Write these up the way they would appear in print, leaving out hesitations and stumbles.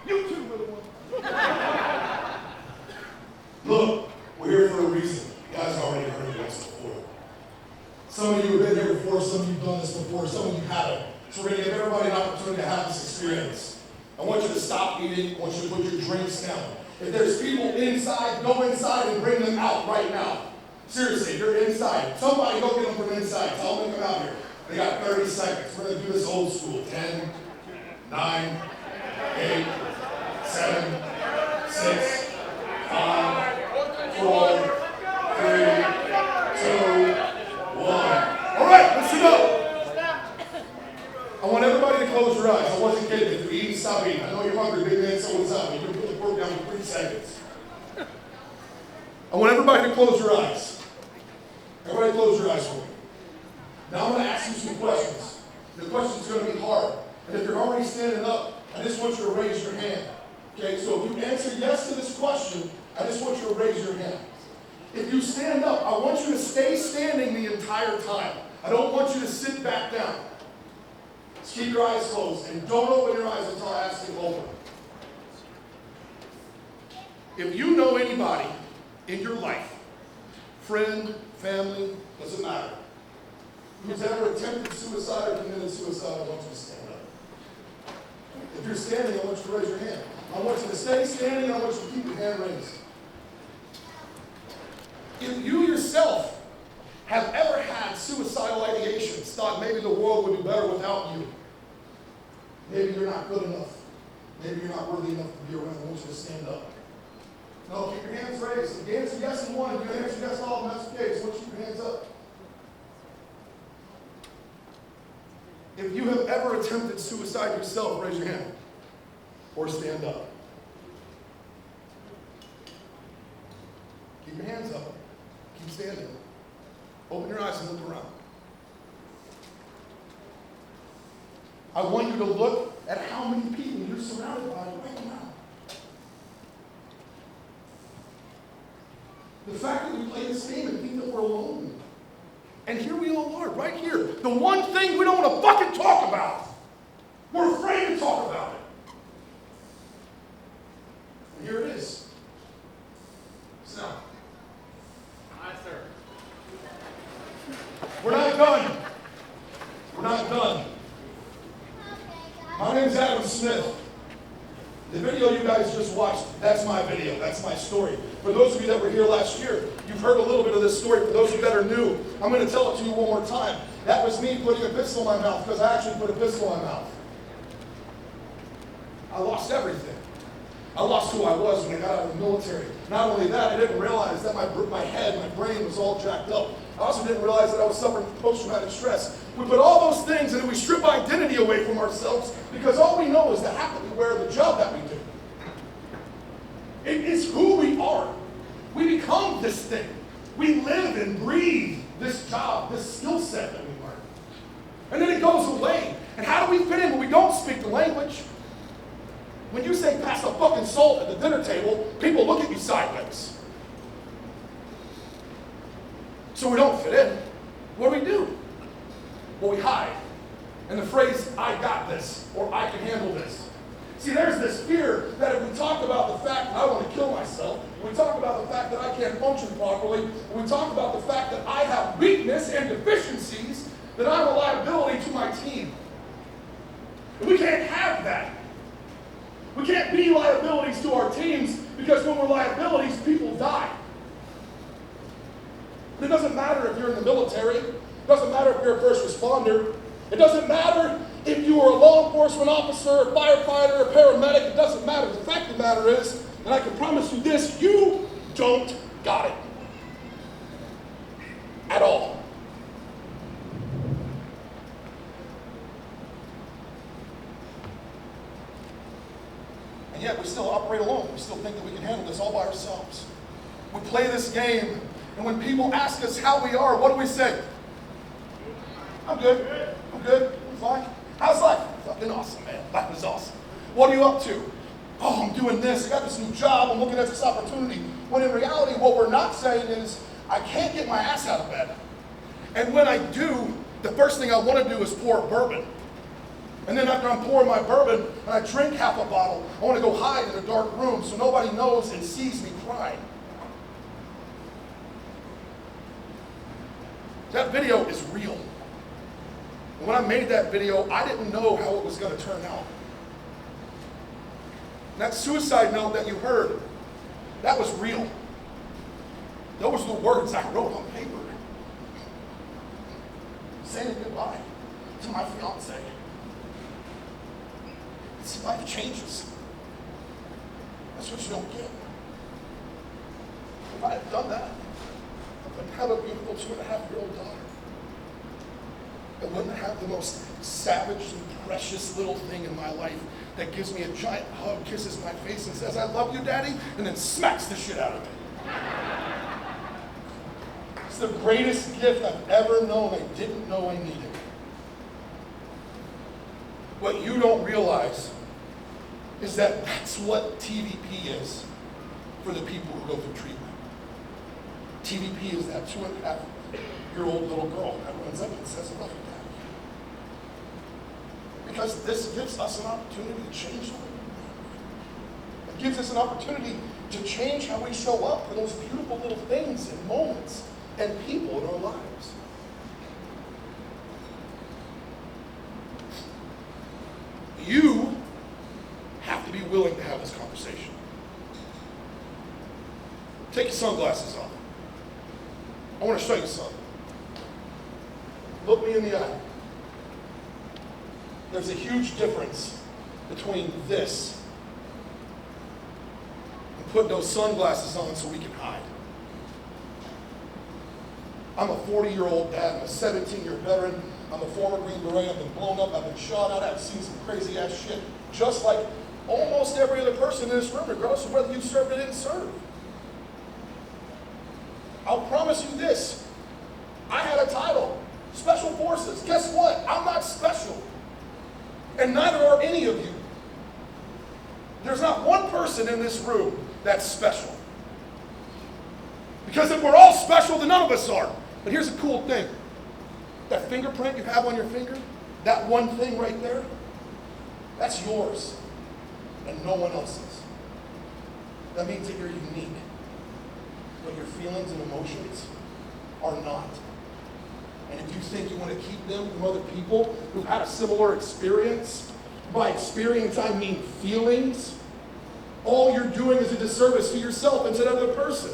You too, little one. Look, we're here for a reason. You guys already heard it once before. Some of you have been here before, some of you have done this before, some of you haven't. So we're going to give everybody an opportunity to have this experience. I want you to stop eating. I want you to put your drinks down. If there's people inside, go inside and bring them out right now. Seriously, if you're inside, somebody go get them from inside. Tell them to come out here. They got 30 seconds. We're going to do this old school. 10, 9, 8, 7, 6, 5, 4, 3, 2, 1. All right, let's go. I want everybody to close your eyes. I wasn't kidding. If you're eating, stop eating. I know you're hungry, big man, so what's up? You can put the fork down in 3 seconds. I want everybody to close your eyes. Everybody close your eyes for me. Now I'm going to ask you some questions. The question's going to be hard. And if you're already standing up, I just want you to raise your hand. Okay, so if you answer yes to this question, I just want you to raise your hand. If you stand up, I want you to stay standing the entire time. I don't want you to sit back down. Just keep your eyes closed and don't open your eyes until I ask you to open. If you know anybody in your life, friend, family, doesn't matter, who's ever attempted suicide or committed suicide, I want you to stand up. If you're standing, I want you to raise your hand. I want you to stay standing, I want you to keep your hand raised. If you yourself have ever had suicidal ideations, thought maybe the world would be better without you, maybe you're not good enough, maybe you're not worthy enough to be around, I want you to stand up. No, keep your hands raised. If you answer yes in one, if you answer yes in all, that's okay. So keep your hands up. If you have ever attempted suicide yourself, raise your hand. Or stand up. Keep your hands up. Keep standing. Open your eyes and look around. I want you to look at how many people you're surrounded by right now. The fact that we play this game and think that we're alone. And here we all are, right here. The one thing we don't want to fucking talk about. We're afraid to talk about it. And here it is. So, Hi, sir. we're not done. We're not done. My name's Adam Smith. The video you guys just watched, that's my video. That's my story. For those of you that were here last year, you've heard a little bit of this story. For those of you that are new, I'm going to tell it to you one more time. That was me putting a pistol in my mouth because I actually put a pistol in my mouth. I lost everything. I lost who I was when I got out of the military. Not only that, I didn't realize that my head, my brain was all jacked up. I also didn't realize that I was suffering from post-traumatic stress. We put all those things and then we strip identity away from ourselves because all we know is the hat that we wear, the job that we do. It is who we are. We become this thing. We live and breathe this job, this skill set that we learn. And then it goes away. And how do we fit in when we don't speak the language? When you say pass the fucking salt at the dinner table, people look at you sideways. So we don't fit in. What do? Well, we hide. And the phrase, I got this, or I can handle this. See, there's this fear that if we talk about the fact that I want to kill myself, we talk about the fact that I can't function properly, we talk about the fact that I have weakness and deficiencies, that I'm a liability to my team. And we can't have that. We can't be liabilities to our teams because when we're liabilities, people die. It doesn't matter if you're in the military. It doesn't matter if you're a first responder. It doesn't matter if you are a law enforcement officer, a firefighter, a paramedic. It doesn't matter. The fact of the matter is, and I can promise you this, you don't got it. At all. And yet we still operate alone. We still think that we can handle this all by ourselves. We play this game, and when people ask us how we are, what do we say? I'm good. I'm good. I'm fine. How's life? Fucking awesome, man. Life is awesome. What are you up to? Oh, I'm doing this. I got this new job. I'm looking at this opportunity. When in reality, what we're not saying is, I can't get my ass out of bed. And when I do, the first thing I want to do is pour bourbon. And then after I'm pouring my bourbon and I drink half a bottle, I want to go hide in a dark room so nobody knows and sees me crying. That video is real. And when I made that video, I didn't know how it was going to turn out. And that suicide note that you heard, that was real. Those were the words I wrote on paper. Saying goodbye to my fiance. See, life changes. That's what you don't get. If I had done that, I wouldn't have a beautiful 2.5-year-old daughter. I wouldn't have the most savage and precious little thing in my life that gives me a giant hug, kisses my face, and says, "I love you, Daddy," and then smacks the shit out of me. It's the greatest gift I've ever known I didn't know I needed. What you don't realize is that that's what TVP is for the people who go through treatment. TVP is that 2.5-year-old little girl that runs up and says, "I love you, Daddy." Because this gives us an opportunity to change the world. It gives us an opportunity to change how we show up for those beautiful little things and moments and people in our lives. You have to be willing to have this conversation. Take your sunglasses off. I want to show you something. Look me in the eye. There's a huge difference between this and putting those sunglasses on so we can hide. I'm a 40-year-old dad. I'm a 17-year veteran. I'm a former Green Beret. I've been blown up. I've been shot out. I've seen some crazy ass shit. Just like almost every other person in this room, regardless of whether you served or didn't serve. I'll promise you this. I had a title, Special Forces. Guess what? I'm not special. And neither are any of you. There's not one person in this room that's special. Because if we're all special, then none of us are. But here's a cool thing. That fingerprint you have on your finger, that one thing right there, that's yours and no one else's. That means that you're unique. But your feelings and emotions are not. And if you think you want to keep them from other people who've had a similar experience, by experience I mean feelings, all you're doing is a disservice to yourself and to another person.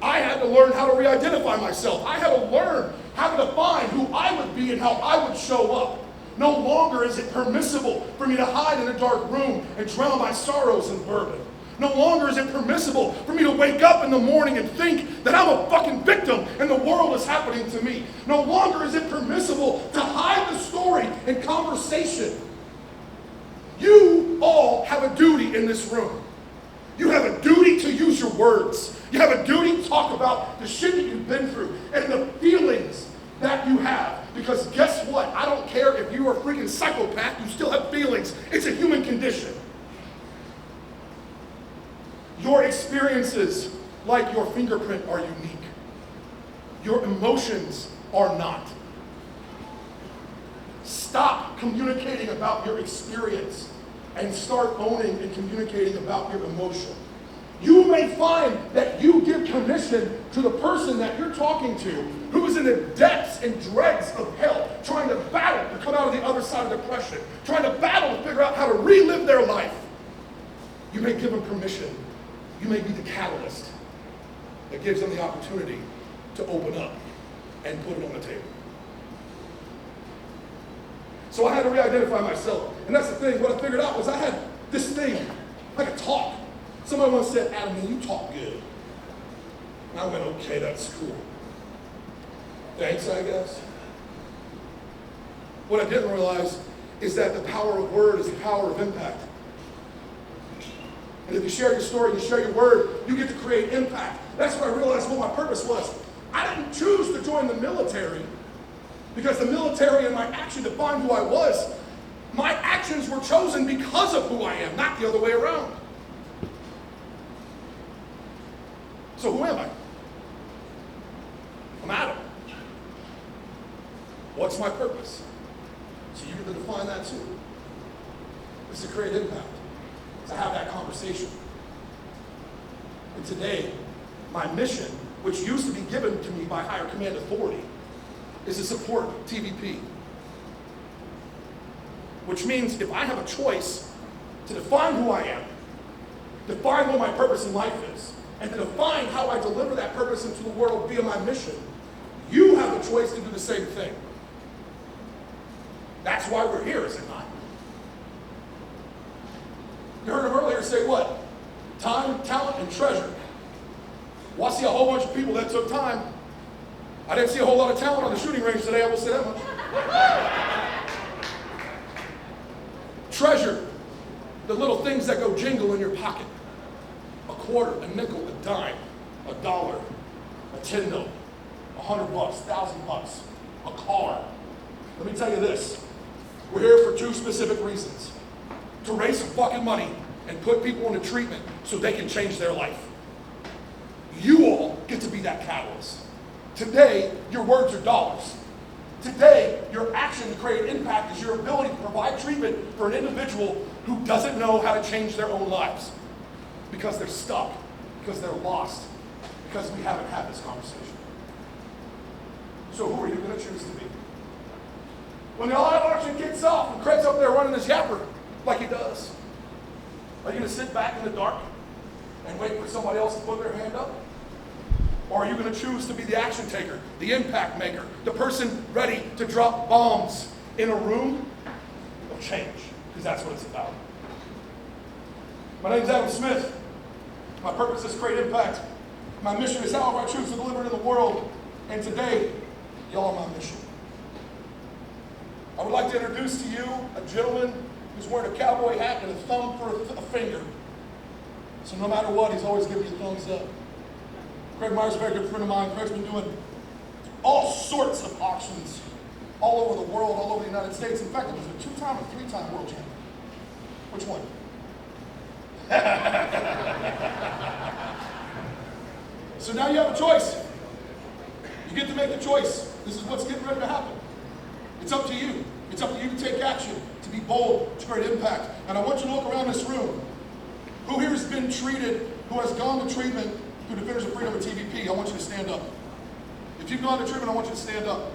I had to learn how to re-identify myself. I had to learn how to define who I would be and how I would show up. No longer is it permissible for me to hide in a dark room and drown my sorrows in bourbon. No longer is it permissible for me to wake up in the morning and think that I'm a fucking victim and the world is happening to me. No longer is it permissible to hide the story in conversation. You all have a duty in this room. You have a duty to use your words. You have a duty to talk about the shit that you've been through and the feelings that you have. Because guess what? I don't care if you are a freaking psychopath, you still have feelings. It's a human condition. Your experiences, like your fingerprint, are unique. Your emotions are not. Stop communicating about your experience and start owning and communicating about your emotion. You may find that you give permission to the person that you're talking to who is in the depths and dregs of hell, trying to battle to come out of the other side of depression, trying to battle to figure out how to relive their life. You may give them permission. You may be the catalyst that gives them the opportunity to open up and put it on the table. So I had to re-identify myself. And that's the thing. What I figured out was I had this thing, I could talk. Somebody once said, "Adam, man, you talk good." And I went, "Okay, that's cool. Thanks, I guess." What I didn't realize is that the power of word is the power of impact. And if you share your story, you share your word, you get to create impact. That's what I realized what my purpose was. I didn't choose to join the military because the military and my action defined who I was. My actions were chosen because of who I am, not the other way around. So who am I? I'm Adam. What's my purpose? So you get to define that too. It's to create impact, to have that conversation. And today, my mission, which used to be given to me by higher command authority, is to support TVP. Which means if I have a choice to define who I am, define what my purpose in life is, and to define how I deliver that purpose into the world via my mission, you have the choice to do the same thing. That's why we're here, is it not? You heard him earlier say what? Time, talent, and treasure. Well, I see a whole bunch of people that took time. I didn't see a whole lot of talent on the shooting range today, I will say that much. Treasure, the little things that go jingle in your pocket. A quarter, a nickel, a dime, a dollar, a 10 note, $100, $1,000, a car. Let me tell you this. We're here for two specific reasons. To raise some fucking money and put people into treatment so they can change their life. You all get to be that catalyst. Today, your words are dollars. Today, your action to create impact is your ability to provide treatment for an individual who doesn't know how to change their own lives. Because they're stuck, because they're lost, because we haven't had this conversation. So who are you going to choose to be? When the live auction kicks off and Craig's up there running his yapper like he does, are you going to sit back in the dark and wait for somebody else to put their hand up? Or are you going to choose to be the action taker, the impact maker, the person ready to drop bombs in a room of change? Because that's what it's about. My name's Adam Smith. My purpose is to create impact. My mission is however I choose to deliver it in the world. And today, y'all are my mission. I would like to introduce to you a gentleman who's wearing a cowboy hat and a thumb for a finger. So no matter what, he's always giving you a thumbs up. Craig Meyer's a very good friend of mine. Craig's been doing all sorts of auctions all over the world, all over the United States. In fact, he was a 2-time or 3-time world champion. Which one? So now you have a choice. You get to make the choice. This is what's getting ready to happen. It's up to you. It's up to you to take action, to be bold, to create impact. And I want you to look around this room. Who here has been treated, who has gone to treatment through Defenders of Freedom at TVP? I want you to stand up. If you've gone to treatment, I want you to stand up.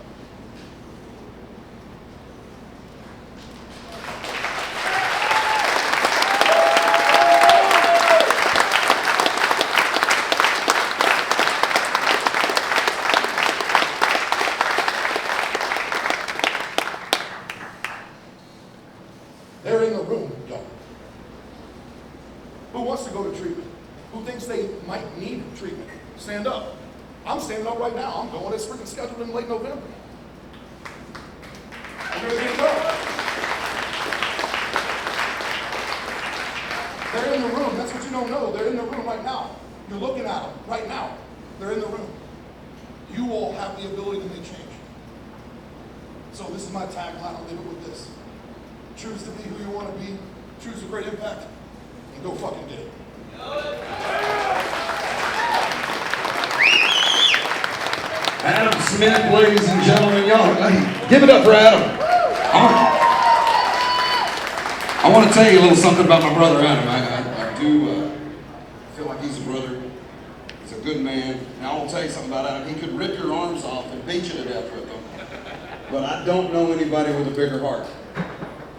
They're in the room, y'all. Who wants to go to treatment? Who thinks they might need treatment? Stand up. I'm standing up right now. I'm going. It's freaking scheduled in late November. I'm going to get it done. They're in the room. That's what you don't know. They're in the room right now. You're looking at them right now. They're in the room. You all have the ability to make change. So this is my tagline. I'll leave it with this. Choose to be who you want to be. Choose to create impact. And go fucking get it. Adam Smith, ladies and gentlemen, y'all, hey, give it up for Adam. I want to tell you a little something about my brother Adam. I do feel like he's a brother. He's a good man. And I want to tell you something about Adam. He could rip your arms off and beat you to death with them. But I don't know anybody with a bigger heart.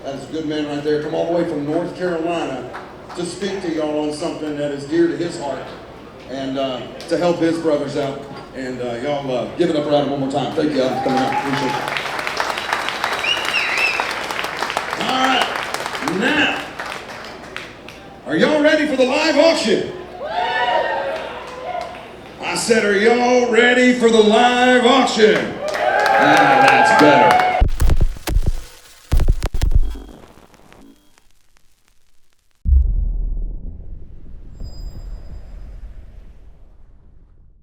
That is a good man right there. Come all the way from North Carolina to speak to y'all on something that is dear to his heart and to help his brothers out. And y'all give it up for Adam one more time. Thank you, Adam, for coming out. Appreciate it. All right, now, are y'all ready for the live auction? I said, are y'all ready for the live auction? Ah, that's better.